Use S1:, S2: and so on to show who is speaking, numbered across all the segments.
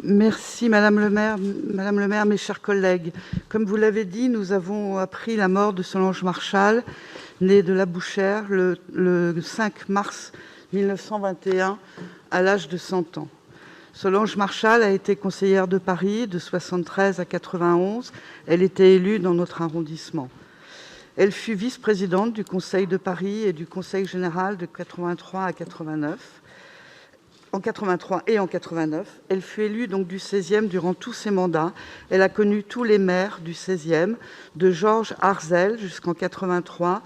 S1: Merci Madame le maire, mes chers collègues. Comme vous l'avez dit, nous avons appris la mort de Solange Marchal, née de La Bouchère le 5 mars 1921, à l'âge de 100 ans. Solange Marchal a été conseillère de Paris de 1973 à 1991. Elle était élue dans notre arrondissement. Elle fut vice-présidente du Conseil de Paris et du Conseil général de 1983 à 1989. En 1983 et en 1989, elle fut élue donc du 16e durant tous ses mandats. Elle a connu tous les maires du 16e, de Georges Arzel jusqu'en 1983,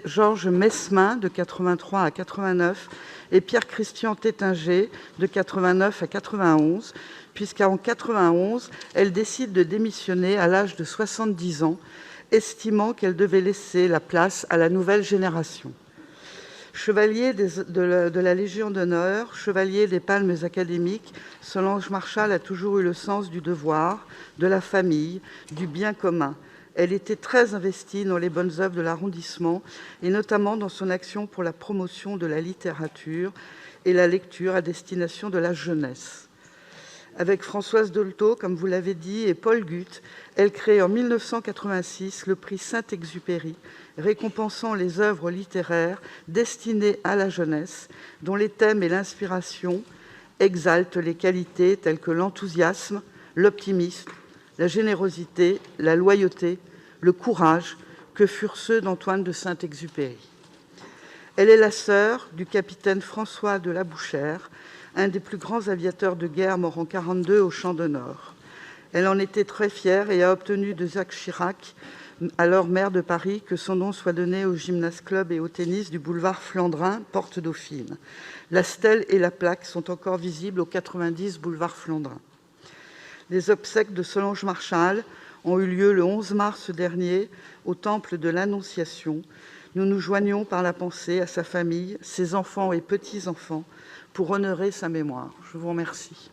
S1: Georges Mesmin de 1983 à 1989 et Pierre-Christian Tétinger de 1989 à 1991, puisqu'en 1991, elle décide de démissionner à l'âge de 70 ans, estimant qu'elle devait laisser la place à la nouvelle génération. Chevalier de la Légion d'honneur, chevalier des Palmes académiques, Solange Marchal a toujours eu le sens du devoir, de la famille, du bien commun. Elle était très investie dans les bonnes œuvres de l'arrondissement et notamment dans son action pour la promotion de la littérature et la lecture à destination de la jeunesse. Avec Françoise Dolto, comme vous l'avez dit, et Paul Gut, elle crée en 1986 le prix Saint-Exupéry, récompensant les œuvres littéraires destinées à la jeunesse, dont les thèmes et l'inspiration exaltent les qualités telles que l'enthousiasme, l'optimisme, la générosité, la loyauté, le courage, que furent ceux d'Antoine de Saint-Exupéry. Elle est la sœur du capitaine François de La Bouchère, un des plus grands aviateurs de guerre mort en 1942 au Champ d'honneur. Elle en était très fière et a obtenu de Jacques Chirac, alors maire de Paris, que son nom soit donné au Gymnase Club et au tennis du boulevard Flandrin, porte Dauphine. La stèle et la plaque sont encore visibles au 90 boulevard Flandrin. Les obsèques de Solange Marchal ont eu lieu le 11 mars dernier au temple de l'Annonciation. Nous nous joignons par la pensée à sa famille, ses enfants et petits-enfants, pour honorer sa mémoire. Je vous remercie.